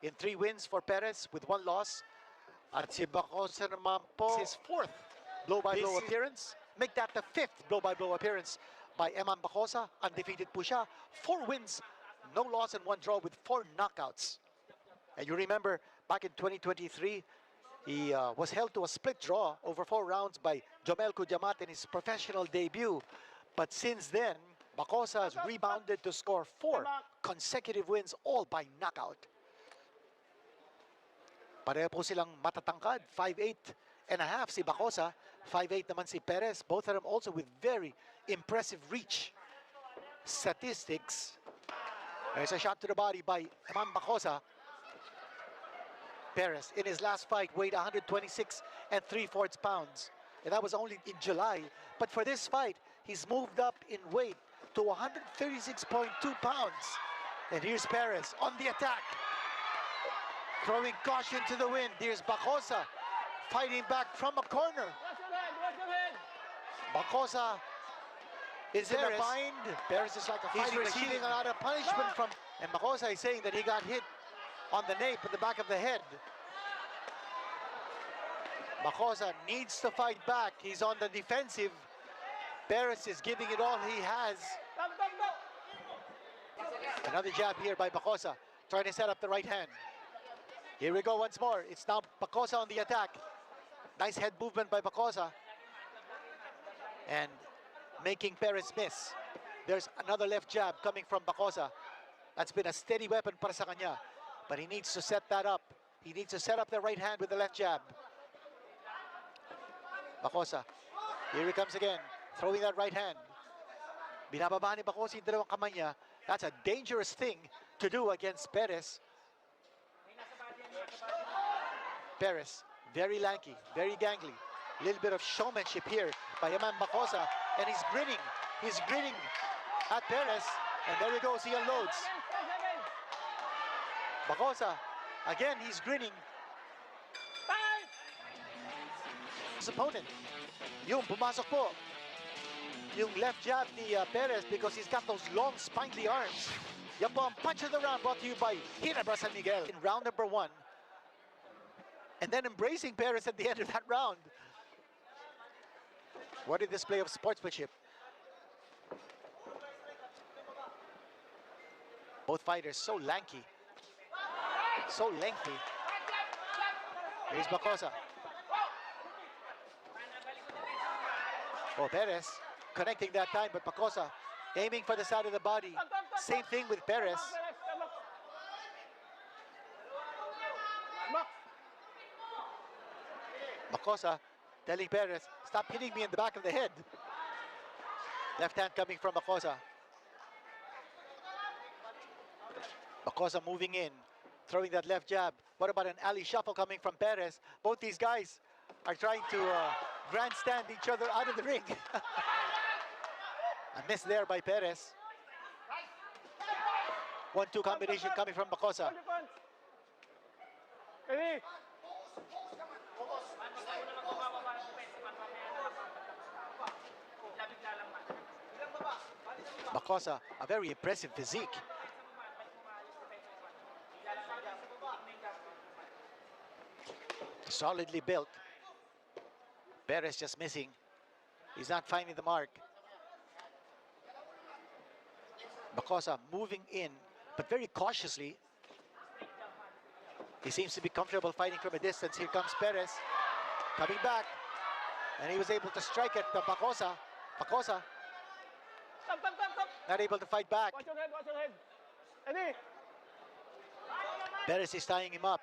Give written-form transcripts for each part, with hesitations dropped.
in 3 wins for Perez with 1 loss. At si Bacosa naman po, his 4th blow-by-blow appearance. Make that the 5th blow-by-blow appearance by Emman Bacosa. Undefeated po siya. 4 wins, no loss, and 1 draw with 4 knockouts. And you remember, back in 2023, he was held to a split draw over 4 rounds by Jomel Kujamat in his professional debut. But since then, Bacosa has rebounded to score 4 consecutive wins, all by knockout. Pareho po silang matatangkad, 5'8" and a half si Bacosa, 5'8" naman si Perez. Both of them also with very impressive reach statistics. There's a shot to the body by Emman Bacosa. Perez, in his last fight, weighed 126 3/4 pounds. And that was only in July. But for this fight, he's moved up in weight to 136.2 pounds. And here's Perez on the attack. Throwing caution to the wind. Here's Bacosa fighting back from a corner. Bacosa is in a bind. Perez is like a fighting machine. He's receiving a lot of punishment from... And Bacosa is saying that he got hit on the nape at the back of the head. Bacosa needs to fight back. He's on the defensive. Perez is giving it all he has. Another jab here by Bacosa, trying to set up the right hand. Here we go once more. It's now Bacosa on the attack. Nice head movement by Bacosa. And making Perez miss. There's another left jab coming from Bacosa. That's been a steady weapon para sa kanya. But he needs to set that up. He needs to set up the right hand with the left jab. Bacosa. Here he comes again. Throwing that right hand. Binababa ni Bacosa yung dalawang kamay niya. That's a dangerous thing to do against Perez. Perez, very lanky, very gangly. A little bit of showmanship here by Emman Bacosa. And he's grinning. He's grinning at Perez. And there he goes, he unloads. Bacosa, again, he's grinning. His opponent, yung pumasok po, yung left jab ni Perez because he's got those long spindly arms. Yan po ang punch of the round brought to you by Ginebra San Miguel in round number 1. And then embracing Perez at the end of that round. What a display of sportsmanship. Both fighters so lanky, so lengthy. Here's Bacosa. Oh, Perez connecting that time, but Bacosa aiming for the side of the body. Same thing with Perez. Bacosa telling Perez, stop hitting me in the back of the head. Left hand coming from Bacosa. Bacosa moving in, throwing that left jab. What about an alley shuffle coming from Perez? Both these guys are trying to grandstand each other out of the ring. A miss there by Perez. 1-2 combination coming from Bacosa. Bacosa, a very impressive physique. Solidly built. Perez just missing. He's not finding the mark. Bacosa moving in, but very cautiously. He seems to be comfortable fighting from a distance. Here comes Perez, coming back. And he was able to strike at the Bacosa. Bacosa, not able to fight back. Watch your head, watch your head. Eddie. Perez is tying him up.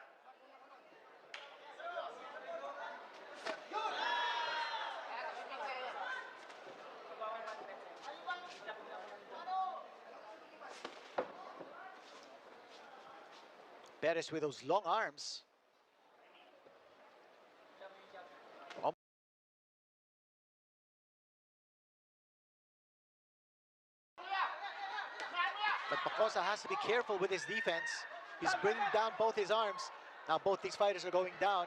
Perez with those long arms. But Bacosa has to be careful with his defense. He's bringing down both his arms. Now both these fighters are going down.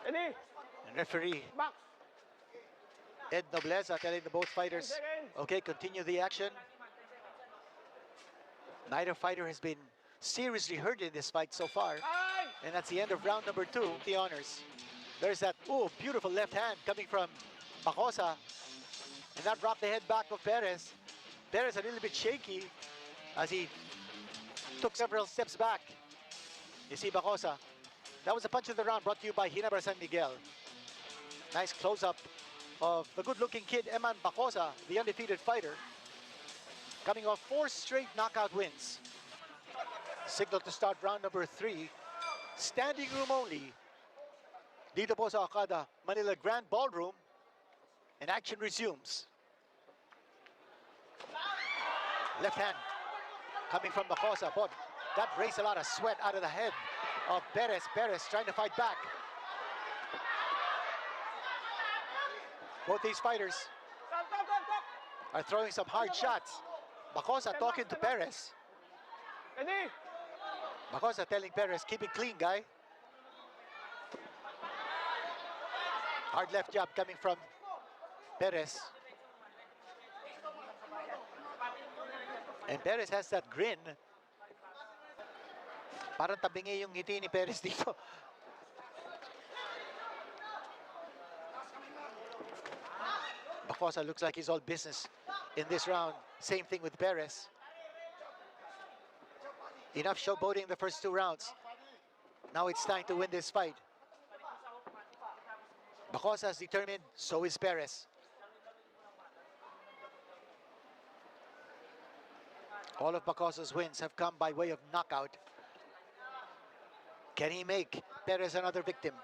Eddie. And referee Box. Ed Nobleza telling the both fighters, okay, continue the action. Neither fighter has been seriously hurt in this fight so far. And that's the end of round number 2, the honors. There's that, beautiful left hand coming from Bacosa. And that rocked the head back of Perez. Perez a little bit shaky as he took several steps back. You see Bacosa. That was a punch of the round brought to you by Ginebra San Miguel. Nice close-up of the good-looking kid, Emman Bacosa, the undefeated fighter, coming off 4 straight knockout wins. Signal to start round number 3. Standing room only. Dito po sa Okada, Manila Grand Ballroom. And action resumes. Left hand coming from Bacosa. But that raised a lot of sweat out of the head of Perez. Perez trying to fight back. Both these fighters are throwing some hard shots. Bacosa talking to Perez. Bacosa telling Perez, keep it clean, guy. Hard left jab coming from Perez. And Perez has that grin. Parang tabingi yung ngiti ni Perez dito. Bacosa looks like he's all business in this round. Same thing with Perez. Enough showboating the first 2 rounds. Now it's time to win this fight. Bacosa is determined, so is Perez. All of Bacosa's wins have come by way of knockout. Can he make Perez another victim?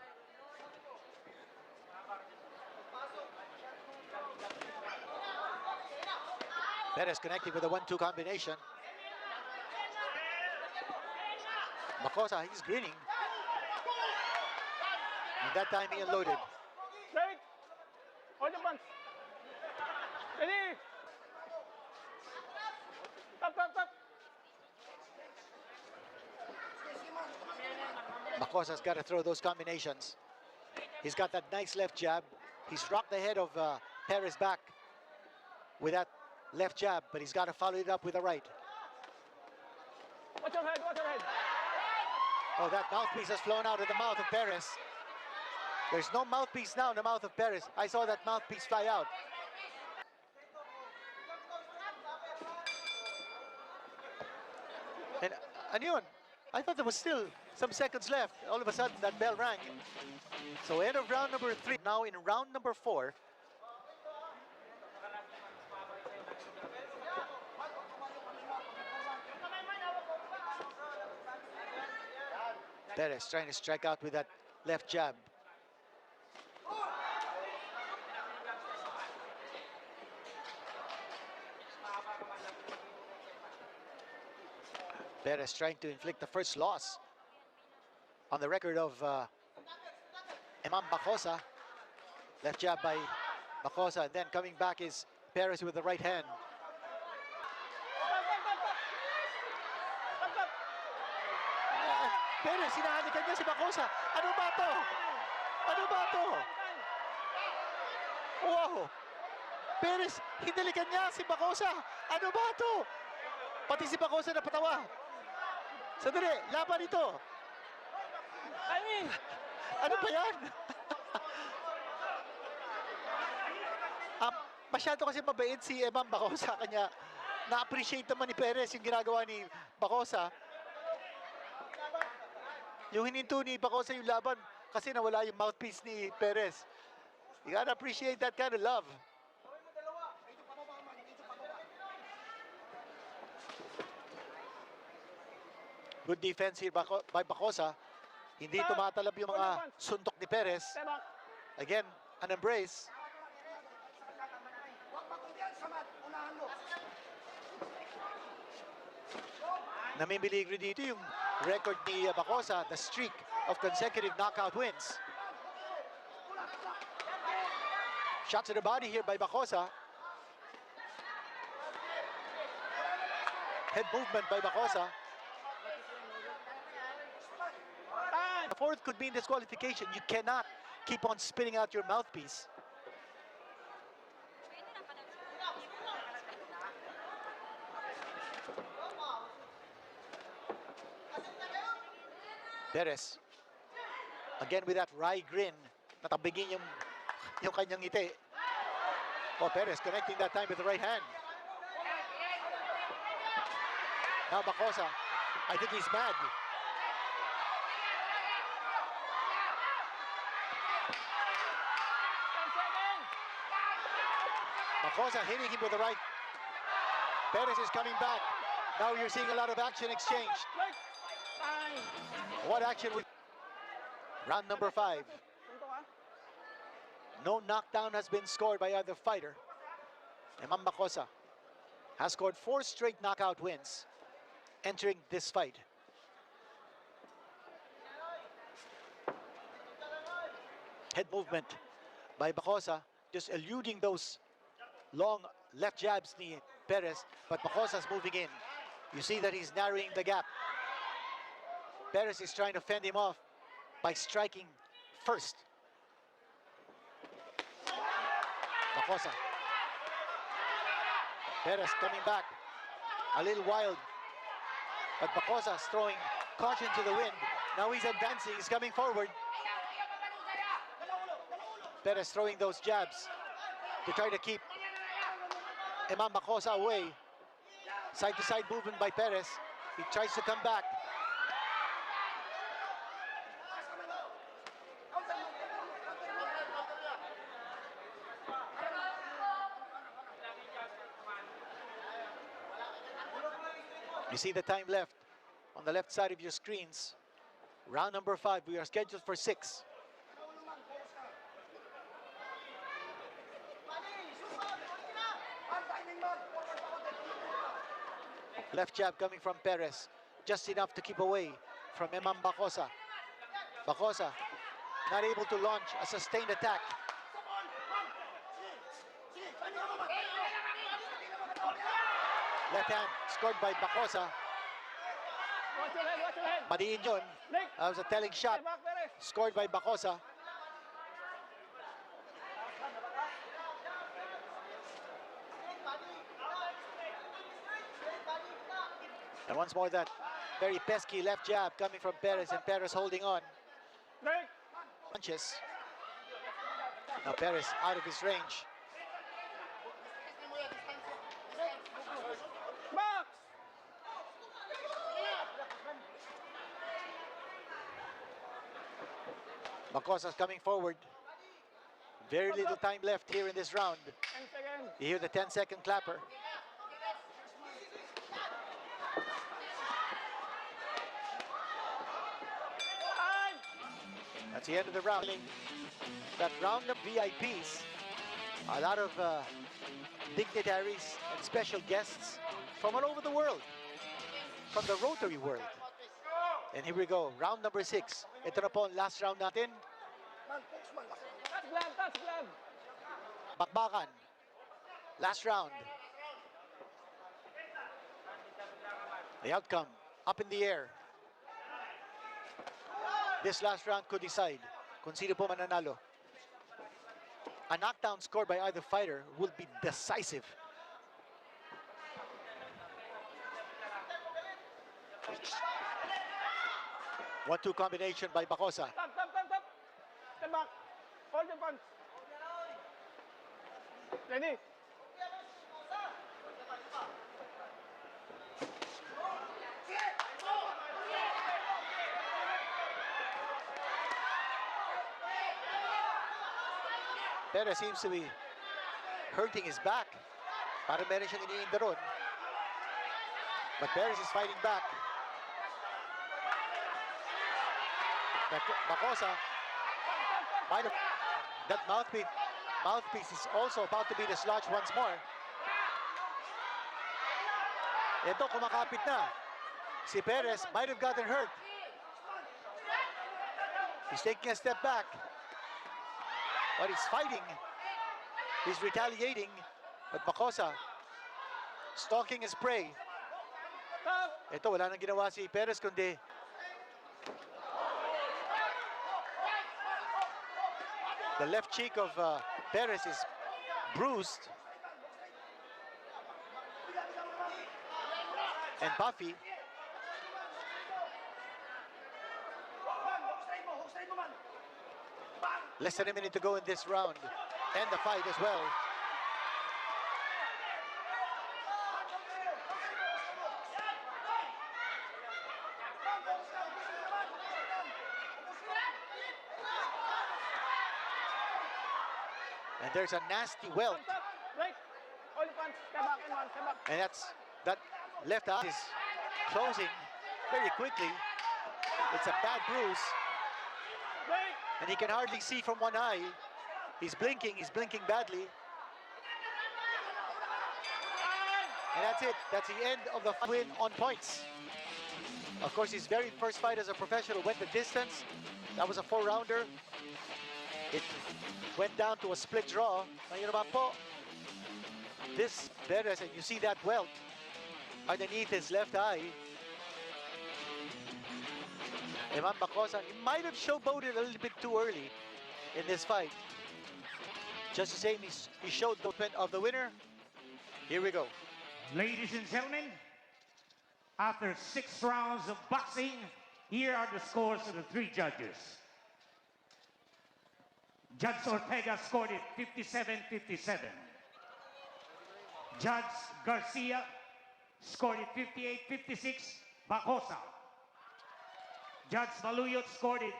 Perez connecting with a 1-2 combination. Bacosa, he's grinning. And that time he unloaded. Straight. Hold the punch. Ready. Stop. Bacosa's got to throw those combinations. He's got that nice left jab. He's rocked the head of Perez back with that left jab, but he's got to follow it up with a right. Watch your head. Oh, that mouthpiece has flown out of the mouth of Perez. There's no mouthpiece now in the mouth of Perez. I saw that mouthpiece fly out. And yun, I thought there was still some seconds left. All of a sudden, that bell rang. So end of round number 3. Now in round number 4. Perez trying to strike out with that left jab. Perez trying to inflict the first loss on the record of Emman Bacosa. Left jab by Bacosa, and then coming back is Perez with the right hand. Perez, hinahalikan niya si Bacosa. Ano ba to? Wow! Perez, hinalikan niya si Bacosa. Ano ba to? Pati si Bacosa napatawa. Sandali, laban ito. Ano ba yan? Masyado kasi mabait si Emman Bacosa. Kanya na-appreciate naman ni Perez yung ginagawa ni Bacosa. Yung hininto ni Bacosa yung laban kasi nawala yung mouthpiece ni Perez. You gotta appreciate that kind of love. Good defense here by Bacosa. Hindi tumatalab yung mga suntok ni Perez. Again, an embrace. Namimiligro dito yung record ni Bacosa, the streak of consecutive knockout wins. Shots to the body here by Bacosa. Head movement by Bacosa. The fourth could mean disqualification. You cannot keep on spitting out your mouthpiece. Perez, again with that wry grin, natabigin yung kanyang ngiti. Oh, Perez connecting that time with the right hand. Now Bacosa, I think he's mad. 10 seconds. Bacosa hitting him with the right. Perez is coming back. Now you're seeing a lot of action exchanged. Break. Time. What action with round number 5? Punto ka. No knockdown has been scored by either fighter. Emman Bacosa has scored 4 straight knockout wins entering this fight. Head movement by Bacosa, just eluding those long left jabs ni Perez, but Bacosa's moving in. You see that he's narrowing the gap. Perez is trying to fend him off by striking first. Bacosa. Perez coming back, a little wild, but Bacosa's throwing caution to the wind. Now he's advancing, he's coming forward. Perez throwing those jabs to try to keep Emman Bacosa away. Side-to-side movement by Perez. He tries to come back. You see the time left on the left side of your screens. Round number 5, we are scheduled for 6. Left jab coming from Perez, just enough to keep away from Emman Bacosa. Bacosa not able to launch a sustained attack. Left hand scored by Bacosa. Watch your head, watch your head. Madiin yun. Break. That was a telling shot Stay back, Perez. scored by Bacosa. And once more that very pesky left jab coming from Perez, and Perez holding on. Break. Punches. Now Perez out of his range. Box. Bacosa's coming forward. Very little time left here in this round. 10 seconds. You hear the 10-second clapper. Time. That's the end of the round. That round of VIPs, a lot of dignitaries and special guests from all over the world, from the Rotary world. And here we go, round number 6. Ito na po ang last round natin. Touch glove, touch glove. Bakbakan. Last round. The outcome, up in the air. This last round could decide kung sino po mananalo. A knockdown scored by either fighter will be decisive. One-two combination by Bacosa. Tap, tap, tap, tap. Step back. Hold your punch. Ready? Perez seems to be hurting his back. Parang meron siyang iniinda ron. But Perez is fighting back. Bacosa might have, that mouthpiece is also about to be dislodged once more. Ito, kumakapit na. Si Perez might have gotten hurt. He's taking a step back. But he's fighting. He's retaliating. But Bacosa stalking his prey. Tap. Ito, wala nang ginawa si Perez kundi the left cheek of Perez is bruised and puffy. Less than a minute to go in this round. And the fight as well. And there's a nasty welt. Break. All the punch. Step back, Emman. Step back. And that left eye is closing very quickly. It's a bad bruise. Break. And he can hardly see from one eye. He's blinking badly. And that's it. That's the end of the win on points. Of course, his very first fight as a professional went the distance. That was a 4-rounder. It went down to a split draw. Ngayon naman po, this Perez, and you see that welt underneath his left eye. Emman Bacosa, he might have showboated a little bit too early in this fight. Just the same, he showed the movement of the winner. Here we go. Ladies and gentlemen, after 6 rounds of boxing, here are the scores of the 3 judges. Judge Ortega scored it 57-57. Judge Garcia scored it 58-56, Bacosa. Judge Maluyot scored it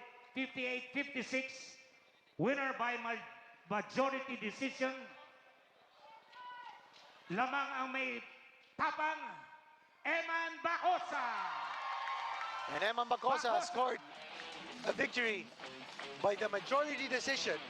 58-56. Winner by majority decision. Lamang ang may tapang, Emman Bacosa. And Emman Bacosa scored a victory by the majority decision.